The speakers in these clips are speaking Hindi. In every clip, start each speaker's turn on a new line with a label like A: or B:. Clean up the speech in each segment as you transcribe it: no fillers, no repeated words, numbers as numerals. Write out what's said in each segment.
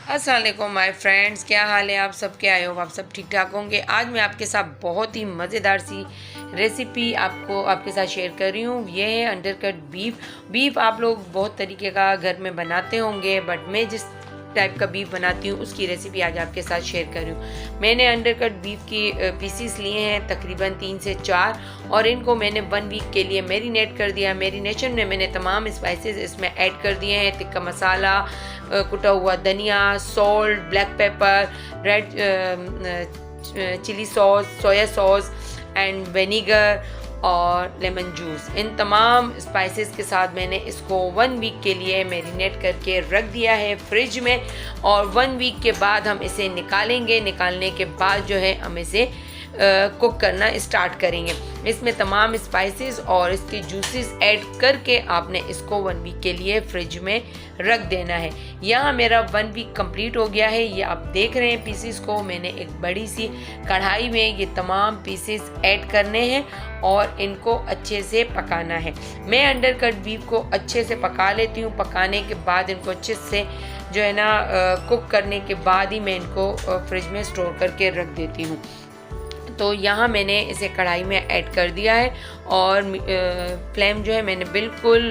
A: अस्सलाम वालेकुम माय फ्रेंड्स, क्या हाल है आप सबके। आई होप आप सब ठीक ठाक होंगे। आज मैं आपके साथ बहुत ही मज़ेदार सी रेसिपी आपके साथ शेयर कर रही हूँ। ये है अंडरकट बीफ आप लोग बहुत तरीके का घर में बनाते होंगे, बट मैं जिस टाइप का बीफ बनाती हूँ उसकी रेसिपी आज आपके साथ शेयर कर रही हूँ। मैंने अंडरकट बीफ की पीसीस लिए हैं तकरीबन 3 से 4, और इनको मैंने 1 वीक के लिए मैरिनेट कर दिया। मैरिनेशन में मैंने तमाम स्पाइसेस इसमें ऐड कर दिए हैं। तिक्का मसाला, कुटा हुआ धनिया, salt, black pepper, red chili sauce, soya sauce and vinegar और लेमन जूस। इन तमाम स्पाइसेस के साथ मैंने इसको 1 वीक के लिए मैरिनेट करके रख दिया है फ्रिज में, और 1 वीक के बाद हम इसे निकालेंगे। निकालने के बाद जो है हम इसे कुक करना स्टार्ट करेंगे। इसमें तमाम स्पाइसेस और इसके जूसेस ऐड करके आपने इसको 1 वीक के लिए फ्रिज में रख देना है। यहाँ मेरा 1 वीक कंप्लीट हो गया है। ये आप देख रहे हैं पीसेस को मैंने एक बड़ी सी कढ़ाई में ये तमाम पीसेस ऐड करने हैं और इनको अच्छे से पकाना है। मैं अंडरकट बीफ को अच्छे से पका लेती हूँ। पकाने के बाद इनको अच्छे से जो है ना कुक करने के बाद ही मैं इनको फ्रिज में स्टोर करके रख देती हूँ। तो यहाँ मैंने इसे कढ़ाई में ऐड कर दिया है और फ्लेम जो है मैंने बिल्कुल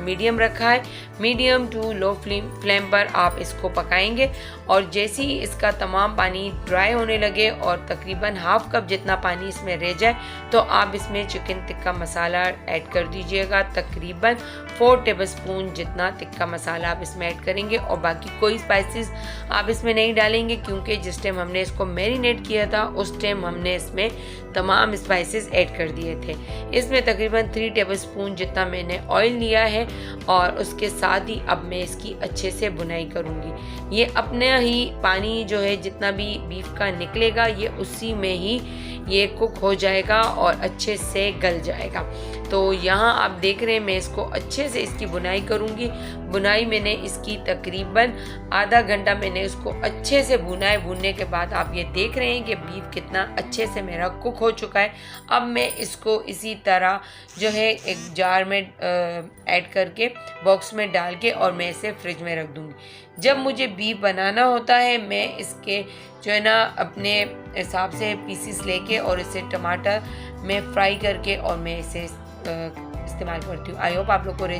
A: मीडियम रखा है। मीडियम टू लो फ्लेम पर आप इसको पकाएंगे, और जैसे ही इसका तमाम पानी ड्राई होने लगे और तकरीबन हाफ कप जितना पानी इसमें रह जाए तो आप इसमें चिकन टिक्का मसाला ऐड कर दीजिएगा। तकरीबन 4 टेबलस्पून जितना टिक्का मसाला आप इसमें ऐड करेंगे, और बाकी कोई स्पाइसेस आप इसमें नहीं डालेंगे, क्योंकि जिस टाइम हमने इसको मैरिनेट किया था उस टाइम हमने इसमें तमाम स्पाइसेस ऐड कर दिए थे। इसमें तकरीबन 3 टेबलस्पून जितना मैंने ऑयल लिया है, और उसके साथ ही अब मैं इसकी अच्छे से बुनाई करूँगी। ये अपने ही पानी जो है जितना भी बीफ का निकलेगा ये उसी में ही ये कुक हो जाएगा और अच्छे से गल जाएगा। तो यहाँ आप देख रहे हैं मैं इसको अच्छे से इसकी बुनाई करूँगी। बुनाई मैंने इसकी तकरीबन आधा घंटा मैंने इसको अच्छे से भुना है। भुनने के बाद आप ये देख रहे हैं कि बीफ कितना अच्छे से मेरा कुक हो चुका है। अब मैं इसको इसी तरह जो है एक जार में ऐड करके बॉक्स में डाल के और मैं इसे फ्रिज में रख दूँगी। जब मुझे बीफ बनाना होता है मैं इसके जो है ना अपने हिसाब से पीसीस लेके और इसे टमाटर में फ्राई करके और मैं इसे इस्तेमाल करती हूँ। आई होप आप लोग को